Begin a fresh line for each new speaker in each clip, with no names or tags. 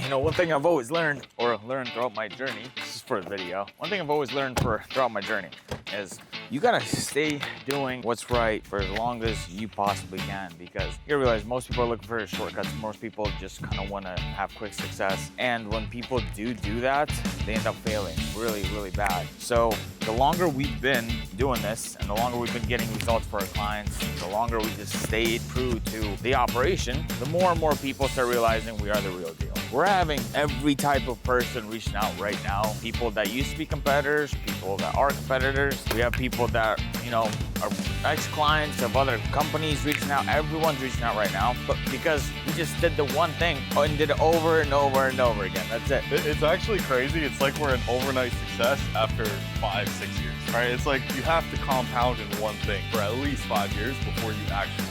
You know, one thing I've always learned throughout my journey, this is for the video, one thing I've always learned throughout my journey is you gotta stay doing what's right for as long as you possibly can, because you gotta realize most people are looking for shortcuts. Most people just kind of want to have quick success, and when people do that, they end up failing really, really bad. So the longer we've been doing this and the longer we've been getting results for our clients, the longer we just stayed true to the operation, the more and more people start realizing we are the real deal. We're having every type of person reaching out right now. People that used to be competitors, people that are competitors. We have people that, you know, are ex-clients of other companies reaching out. Everyone's reaching out right now, but because we just did the one thing and did it over and over and over again. That's it.
It's actually crazy. It's like we're an overnight success after 5-6 years, right? It's like you have to compound in one thing for at least 5 years before you actually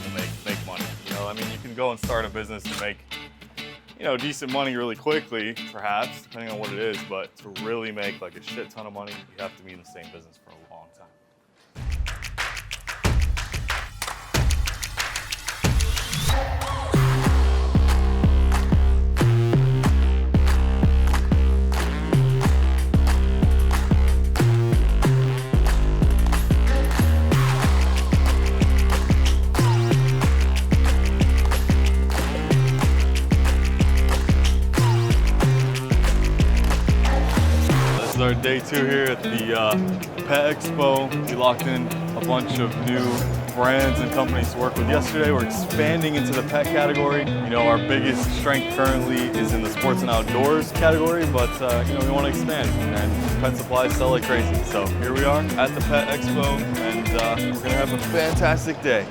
make money. You know, I mean, you can go and start a business to make, you know, decent money really quickly, perhaps, depending on what it is, but to really make like a shit ton of money, you have to be in the same business for a long time. Our day 2 here at the Pet Expo. We locked in a bunch of new brands and companies to work with yesterday. We're expanding into the pet category. You know, our biggest strength currently is in the sports and outdoors category, but you know, we want to expand, and pet supplies sell like crazy. So here we are at the Pet Expo, and we're gonna have a fantastic day.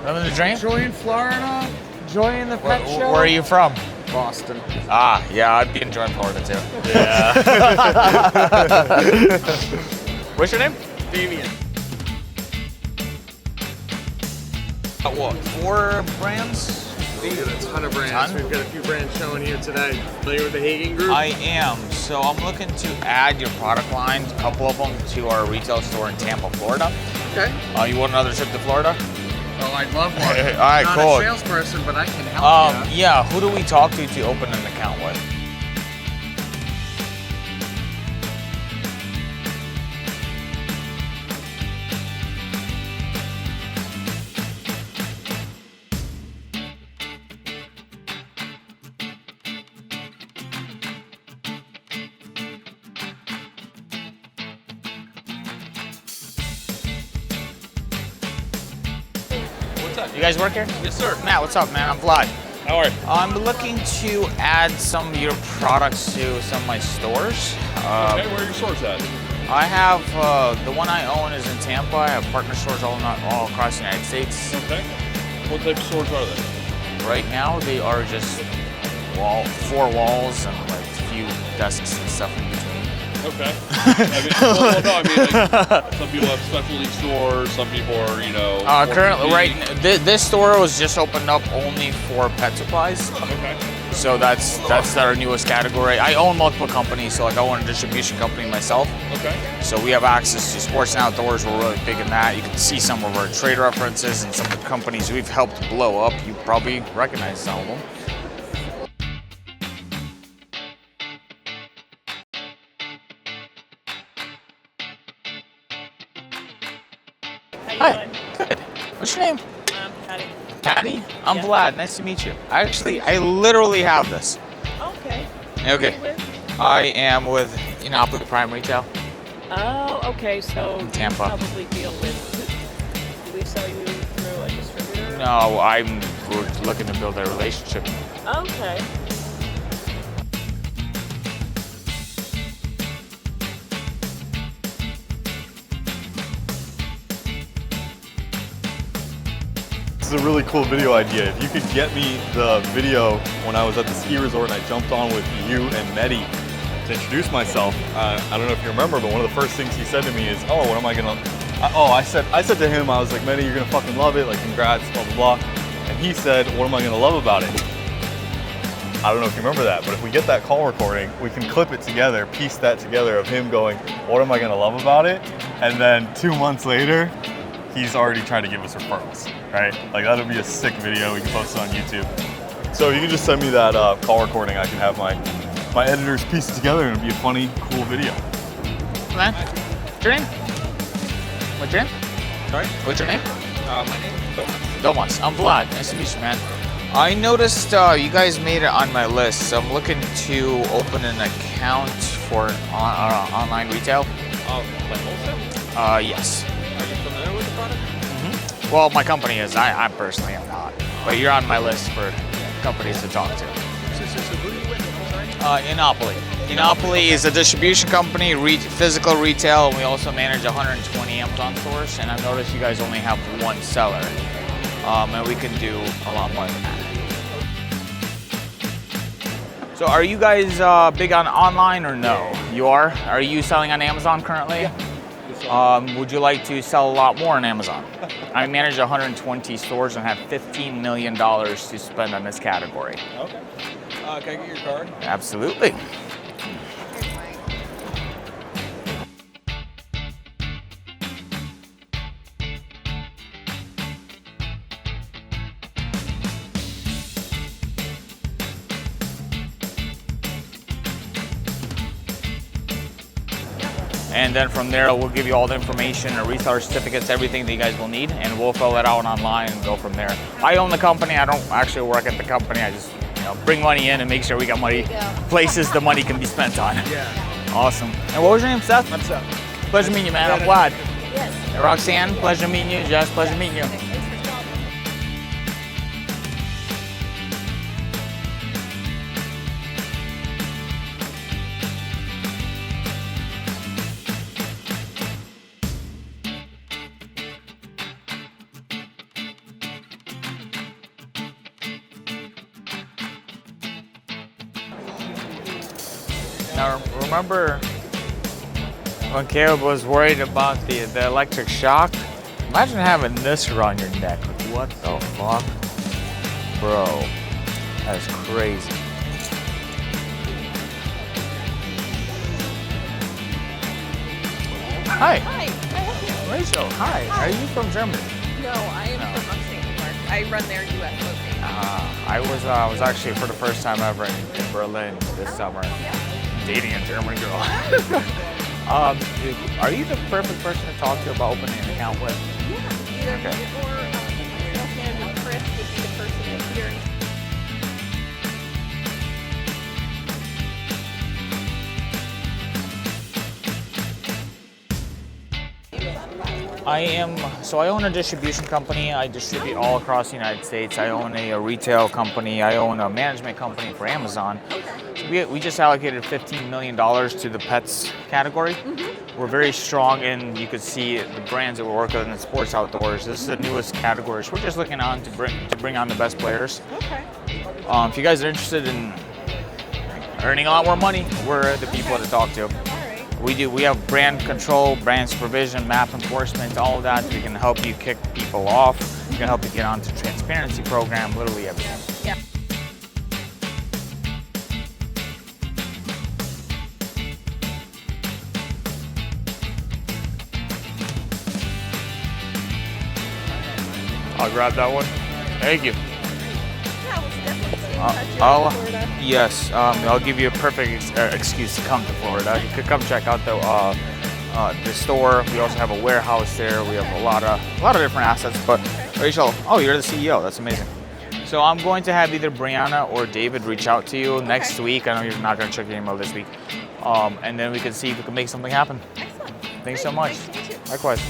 Remember the drink?
Enjoying Florida, enjoying the pet show.
Where are you from?
Boston.
Ah, yeah, I'd be enjoying Florida too.
Yeah.
What's your name?
Damien.
What, 4 brands?
We got a ton of brands.
Ton?
We've got a few brands showing here today. Familiar with the Hagen Group?
I am. So I'm looking to add your product line, a couple of them, to our retail store in Tampa, Florida.
Okay.
You want another trip to Florida?
Well, I'd love one.
All right,
I'm
cool.
not a salesperson, but I can help you.
Yeah, who do we talk to open an account with? You guys work here?
Yes, sir.
Matt, what's up, man? I'm Vlad.
How are you?
I'm looking to add some of your products to some of my stores.
Okay, where are your stores at?
I have, the one I own is in Tampa. I have partner stores all across the United States.
Okay. What type of stores are they?
Right now, they are just 4 walls and like a few desks and stuff in between.
Okay. I mean, well, no, I mean, like, some people have specialty stores, some people are, you know...
Currently, this store was just opened up only for pet supplies.
Okay.
So that's our newest category. I own multiple companies, so like I own a distribution company myself.
Okay.
So we have access to sports and outdoors. We're really big in that. You can see some of our trade references and some of the companies we've helped blow up. You probably recognize some of them. Hi. Good. What's your name?
Patty.
Patty? I'm
Yeah.
Vlad. Nice to meet you. I literally have this.
Okay.
Okay.
Who are you with?
I am with Enopoly Prime Retail.
Oh, okay. So
In Tampa.
you probably deal with. Do we sell you through a distributor?
No, we're looking to build a relationship.
Okay.
This is a really cool video idea. If you could get me the video when I was at the ski resort and I jumped on with you and Mehdi to introduce myself. I don't know if you remember, but one of the first things he said to me is, "Oh, what am I gonna?" I said to him, I was like, "Mehdi, you're gonna fucking love it. Like, congrats, blah blah blah." And he said, "What am I gonna love about it?" I don't know if you remember that, but if we get that call recording, we can clip it together, piece that together of him going, what am I gonna love about it? And then 2 months later, he's already trying to give us referrals, right? Like that'll be a sick video, we can post it on YouTube. So you can just send me that call recording, I can have my editors piece it together and it'll be a funny, cool video.
Man, what's your name? What's your name?
Sorry?
What's your name?
My name is
Domas. I'm Vlad. Nice to meet you, man. I noticed you guys made it on my list, so I'm looking to open an account for online retail.
like wholesale?
Yes.
Are you familiar with the product?
Well, my company is. I personally am not. But you're on my list for companies to talk to.
So who are you with? Sorry?
Enopoly. Enopoly is a distribution company, physical retail, and we also manage 120 Amazon stores. And I've noticed you guys only have one seller, and we can do a lot more than that. So, are you guys big on online or no? You are. Are you selling on Amazon currently? Yeah. Would you like to sell a lot more on Amazon? I manage 120 stores and have $15 million to spend on this category.
Okay. Can I get your card?
Absolutely. And then from there, we'll give you all the information, reseller certificates, everything that you guys will need, and we'll fill it out online and go from there. I own the company. I don't actually work at the company. I just bring money in and make sure we got money, places the money can be spent on.
Yeah.
Awesome. And what was your name, Seth?
What's up?
Pleasure meeting you, man. I'm Vlad.
Yes.
Roxanne, pleasure meeting you. Jess, pleasure meeting you.
Thanks for stopping.
Now, remember when Caleb was worried about the electric shock? Imagine having this around your neck. What the fuck? Bro, that's crazy. Hi.
Hi.
Rachel, hi. Are you from Germany?
No, I am from upstate New York. I run their U.S. location.
I was actually for the first time ever in Berlin this summer, dating a German girl. Are you the perfect person to talk to about opening an account with?
Yeah, either me or myself and Chris would be the person that's here.
I own a distribution company. I distribute all across the United States. I own a retail company. I own a management company for Amazon. We just allocated $15 million to the pets category. We're very strong in, you could see the brands that we're working with in the sports outdoors. This is the newest category. So we're just looking on to bring on the best players.
Okay.
If you guys are interested in earning a lot more money, we're the people to talk to. We have brand control, brand supervision, map enforcement, all of that. We can help you kick people off. We can help you get onto the transparency program, literally everything.
Yeah.
I'll grab that one. Thank you.
Yeah, we'll definitely stay in touch in Florida.
Yes, I'll give you a perfect excuse to come to Florida. You could come check out the store. We also have a warehouse there. We have a lot of different assets. But Rachel, you're the CEO. That's amazing. So I'm going to have either Brianna or David reach out to you next week. I know you're not going to check your email this week, and then we can see if we can make something happen.
Excellent.
Thanks so much.
Nice to meet you.
Likewise.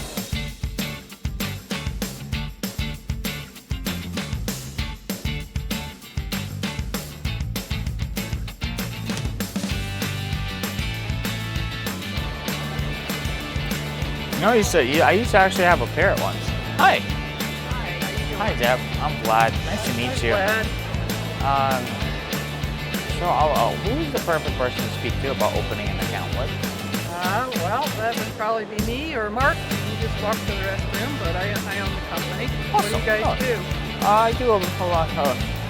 You know, I used to actually have a parrot once. Hi. Hi, Deb. I'm Vlad. Nice to meet you. So, who's the perfect person to speak to about opening an account with?
Well, that would probably be me or Mark. You just walk to the restroom, but I own the company. What do you guys do?
I do a lot.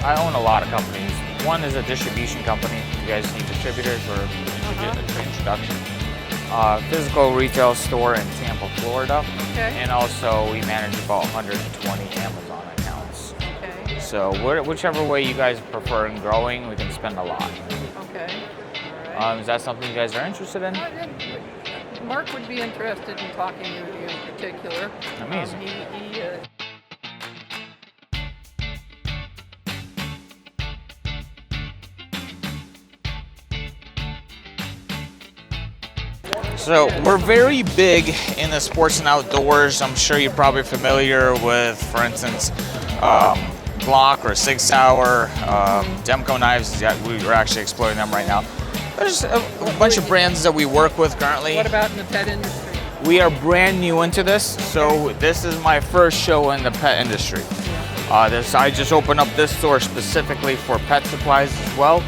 I own a lot of companies. One is a distribution company. You guys need distributors or introduction. Physical retail store in Tampa, Florida.
Okay.
And also we manage about 120 Amazon accounts.
Okay.
So whichever way you guys prefer in growing, we can spend a lot.
Okay. All right.
Is that something you guys are interested in?
Mark would be interested in talking to you in particular.
Amazing. So we're very big in the sports and outdoors. I'm sure you're probably familiar with, for instance, Glock or 6 Hour, Demco knives. Yeah, we're actually exploring them right now. There's a bunch of brands that we work with currently.
What about in the pet industry?
We are brand new into this, so this is my first show in the pet industry. I just opened up this store specifically for pet supplies as well.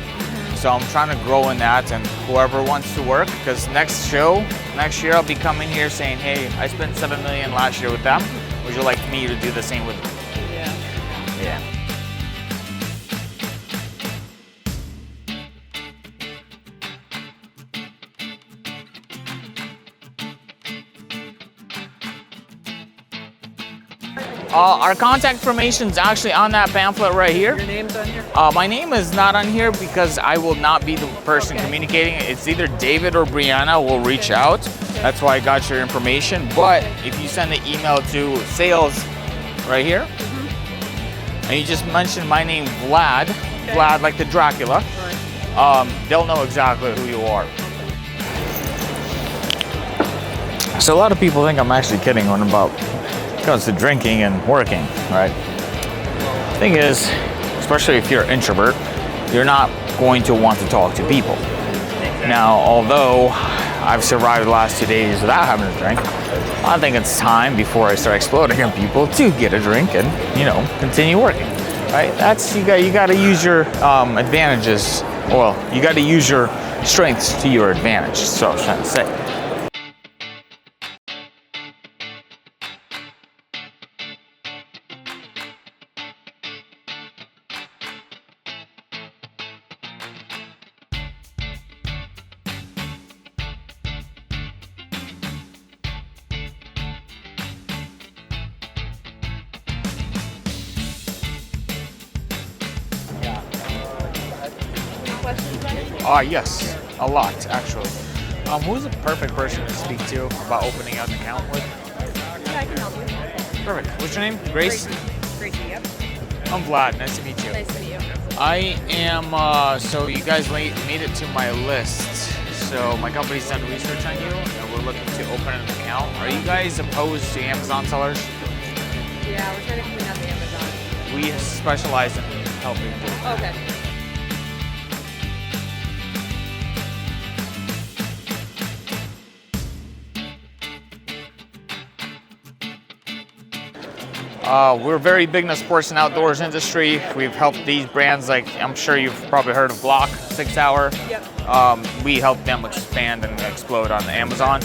So I'm trying to grow in that, and whoever wants to work, because next year I'll be coming here saying, hey, I spent $7 million last year with them. Would you like me to do the same with you? Yeah. Our contact information is actually on that pamphlet right here.
Your name's on here?
My name is not on here because I will not be the person communicating. It's either David or Brianna will reach out. That's why I got your information. But if you send an email to sales right here, and you just mention my name, Vlad, Vlad like the Dracula, they'll know exactly who you are. So a lot of people think I'm actually kidding when it comes to drinking and working, right? Thing is, especially if you're an introvert, you're not going to want to talk to people. Now, although I've survived the last 2 days without having a drink, I think it's time before I start exploding on people to get a drink and, continue working, right? You got to use your advantages. Well, you got to use your strengths to your advantage. That's what I was trying to say. Yes, a lot actually. Who's the perfect person to speak to about opening an account with?
Yeah, I can help you.
Perfect. What's your name? Grace?
Gracie, yep.
I'm Vlad. Nice to meet you.
Nice to meet you.
I am, so you guys made it to my list. So my company's done research on you and we're looking to open an account. Are you guys opposed to Amazon sellers?
Yeah, we're trying to clean up Amazon.
We specialize in helping do that.
Okay.
We're very big in the sports and outdoors industry. We've helped these brands, like I'm sure you've probably heard of Glock, 6 Hour.
Yep.
We help them expand and explode on Amazon.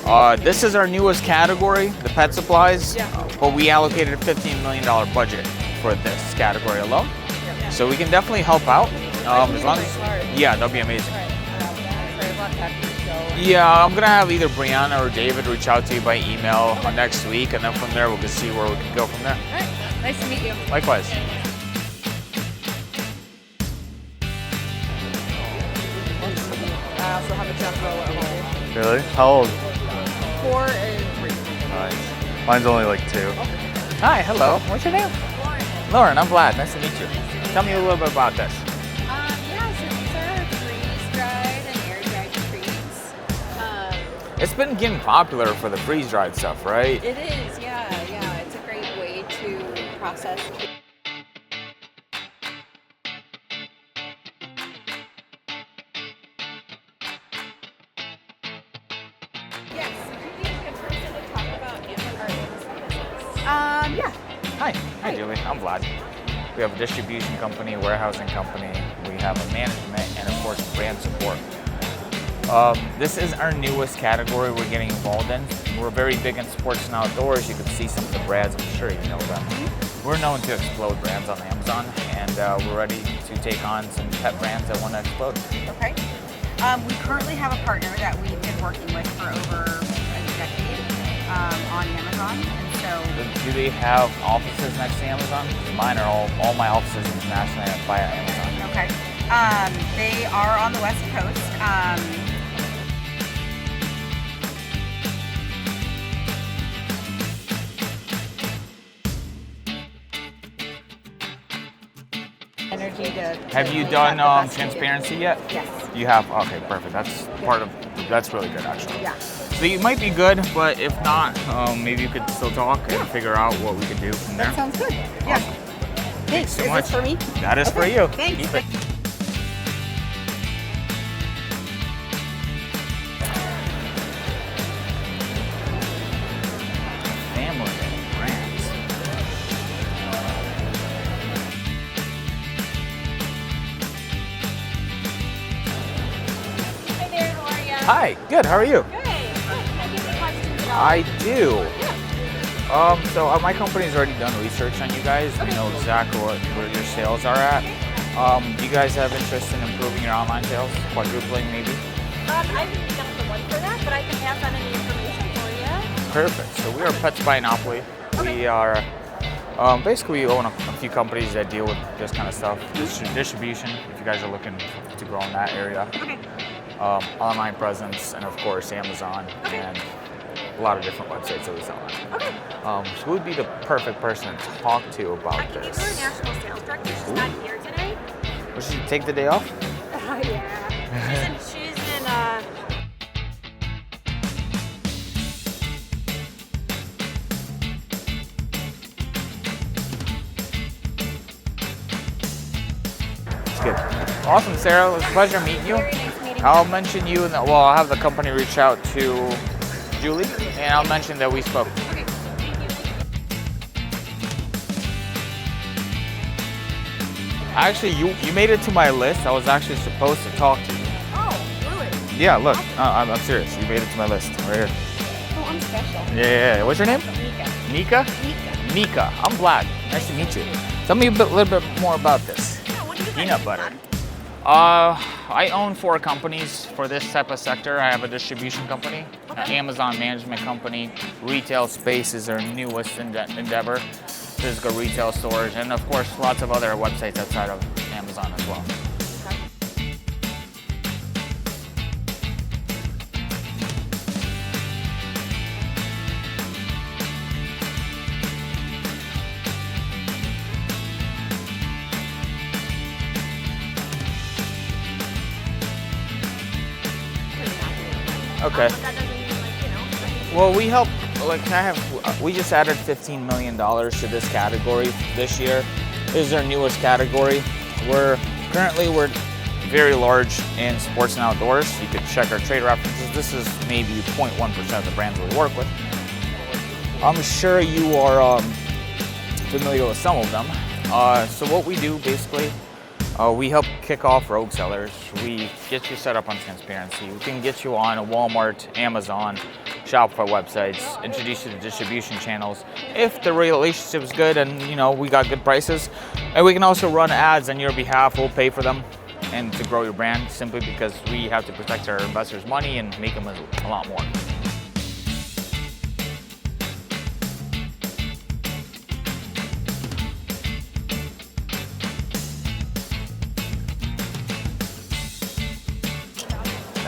Okay.
This is our newest category, the pet supplies, but we allocated a $15 million budget for this category alone.
Yep.
So we can definitely help out. As long as, yeah, that'd be amazing. Yeah, I'm gonna have either Brianna or David reach out to you by email next week, and then from there we'll just see where we can go from there.
All right. Nice to meet you.
Likewise.
I also have a Jumbo at home.
Really? How old?
4 and 3.
Nice. Mine's only like 2.
Hi, hello. What's your name? Lauren, I'm Vlad. Nice to meet you. Tell me a little bit about this.
Yeah, so these are freeze-dried and air-dried treats.
It's been getting popular for the freeze-dried stuff, right?
It is, yeah. It's a great way to process. Yes, would you be a good person to talk about Amazon business? Yeah.
Hi, Julie. I'm Vlad. We have a distribution company, a warehousing company. We have a management and, of course, brand support. This is our newest category we're getting involved in. We're very big in sports and outdoors. You can see some of the brands. I'm sure you know them. we're known to explode brands on Amazon, and we're ready to take on some pet brands that want to explode.
Okay. We currently have a partner that we've been working with for over a decade on Amazon, and so.
Do they have offices next to Amazon? Mine are all my offices internationally via Amazon.
Okay. They are on the West Coast. Energy to
Have you
to
done
have the best
transparency yet?
Yes.
You have? Okay, perfect. That's really good actually.
Yeah.
So you might be good, but if not, maybe you could still talk and figure out what we could do from there.
That sounds good. Yeah.
Awesome.
Thanks.
so
Is
much.
this for me?
That is for
Okay,
you.
thanks.
Keep it. Family brands.
Hi there, how are you?
Hi, good. How are you?
Good. Can I give you questions at all?
I do. So my company's already done research on you guys. We know exactly where your sales are at. Do you guys have interest in improving your online sales? Quadrupling maybe?
I'm not the one for that, but I can pass on any information for you.
Perfect. So we are Pets by Enopoly. We are basically we own a few companies that deal with this kind of stuff. Distribution, if you guys are looking to grow in that area.
Okay.
Online presence, and of course Amazon and a lot of different websites that we sell on.
Okay.
So who would be the perfect person to talk to about
I can give her a
this?
national sales director. She's not here today.
Would she take the day off?
Yeah. She's in
It's good. Awesome, Sarah. It was a pleasure meeting you.
very nice meeting
I'll mention you, I'll have the company reach out to Julie, and I'll mention that we spoke.
Okay. Thank you.
Actually, you made it to my list. I was actually supposed to talk to you.
Oh, really?
Yeah, look, I'm serious. You made it to my list right here.
Oh, I'm special.
Yeah. What's your name?
Nika.
Nika? Nika. I'm Vlad. Nice to meet you. Tell me a little bit more about this.
Yeah, what do you
Peanut butter. I own 4 companies for this type of sector. I have a distribution company, an Amazon management company, retail space is our newest endeavor, physical retail stores, and of course lots of other websites outside of Amazon as well. Okay.
But that doesn't mean, like, you know.
Well, we help, we just added $15 million to this category this year. This is our newest category. We're very large in sports and outdoors. You could check our trade references. This is maybe 0.1% of the brands we work with. I'm sure you are familiar with some of them. So what we do basically, we help kick off rogue sellers. We get you set up on transparency. We can get you on a Walmart, Amazon, Shopify websites, introduce you to distribution channels. If the relationship is good and we got good prices, and we can also run ads on your behalf. We'll pay for them and to grow your brand simply because we have to protect our investors' money and make them a lot more.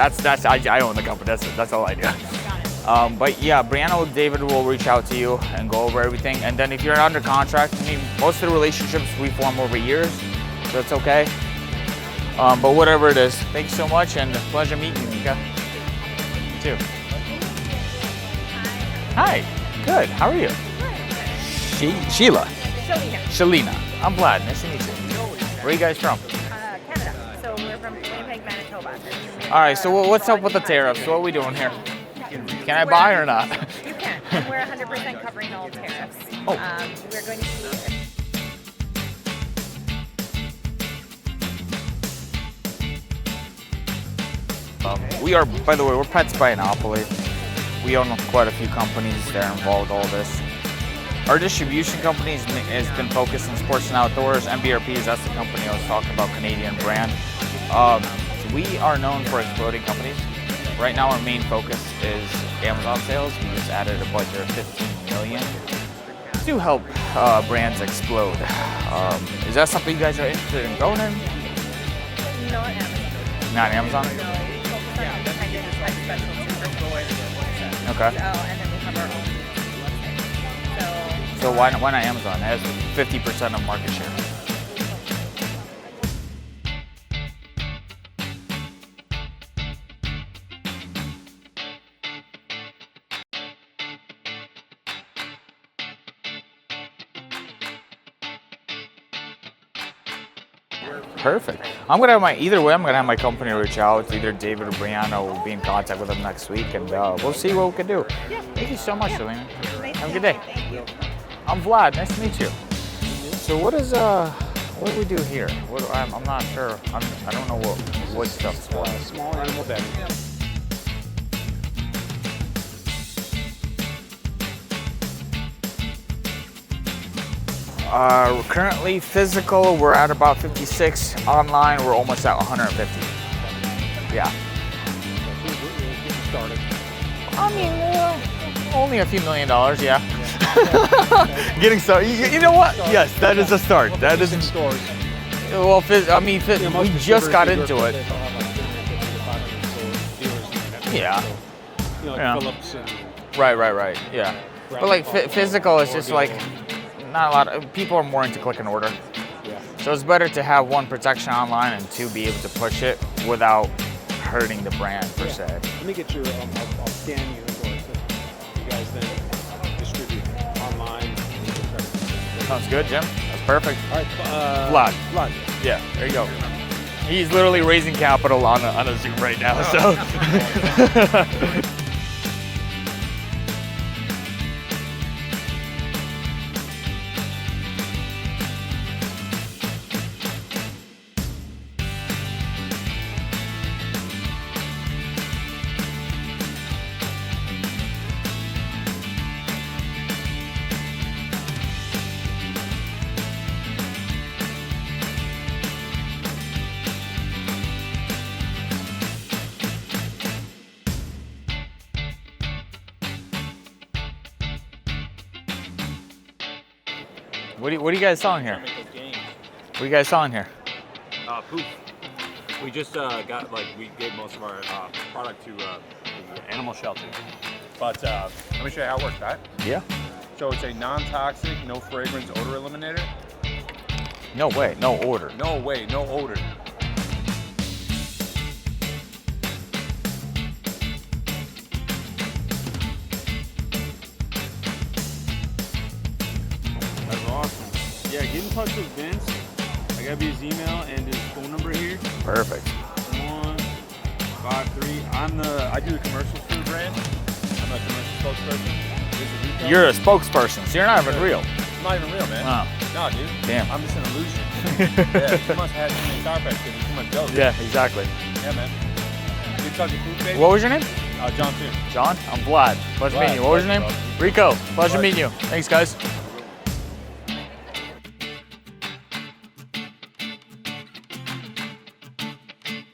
I own the company. That's all I do. But yeah, Brianna, David will reach out to you and go over everything. And then if you're under contract, most of the relationships we form over years, so it's okay. But whatever it is, thanks so much and pleasure meeting you, Nika. You too. Hi. Good. How are you? Sheila. Shalina. I'm Vlad. Nice to meet you. Where are you guys from?
Canada. So we're from Winnipeg, Manitoba.
All right. So what's up with the tariffs? What are we doing here? Can I buy or not?
You can. And we're 100% covering all tariffs.
Oh.
We're going to see.
We are, by the way, we're Pets by Enopoly. We own quite a few companies that are involved in all this. Our distribution company has been focused on sports and outdoors. MBRPs, that's the company I was talking about, Canadian brand. So we are known for exploding companies. Right now our main focus is Amazon sales. We just added a budget of 15 million to help brands explode. Is that something you guys are interested in going in?
Not Amazon.
Not Amazon?
No, we focus on independent and specialty for stores.
Okay.
So, and then we have our own website.
So why not Amazon? It has 50% of market share. Perfect. I'm gonna have either way. I'm gonna have my company reach out. Either David or Brianna will be in contact with them next week, and we'll see what we can do. Thank you so much, Selena. Have a good day. I'm Vlad. Nice to meet you. So what do we do here? I'm not sure. I don't know what stuff's for.
Small animal bedding.
Currently physical, we're at about 56. Online, we're almost at 150. Yeah. I mean, only a few $1 million, yeah. Getting started. You know what? Yes, that is a start. That is.
Stores.
Well, we just got into it. Yeah.
You know, like
Yeah.
Phillips and
Right. Yeah. But like physical is just like not a lot of people are more into click and order.
yeah.
So it's better to have one, protection online, and two, be able to push it without hurting the brand per se.
Let me get your. I'll scan you invoice. You guys then distribute online.
Sounds good, Jim. That's perfect.
All right.
Vlad.
Vlad.
Yeah, there you go. He's literally raising capital on a Zoom right now, so. What are you guys selling here? What are you guys selling here?
Poof. We just we gave most of our product to the animal shelter. But let me show you how it works, right?
Yeah.
So it's a non-toxic, no fragrance odor eliminator.
No way, no order.
No way, no odor. That's awesome. Yeah, get in touch with Vince. I got his email and his phone number here.
Perfect.
153. I do the commercials for the brand. I'm a commercial spokesperson.
You're a spokesperson, so you're not even real.
I'm not even real, man.
Oh.
No, dude.
Damn.
I'm just an illusion. Yeah, you must have too many carpets because you're too much dope.
Yeah, exactly.
Yeah, man. Good talking food, baby.
What was your name?
John, too.
John? I'm Vlad. Pleasure meeting you. What was your name?
Bro.
Rico. Pleasure meeting you. Thanks, guys.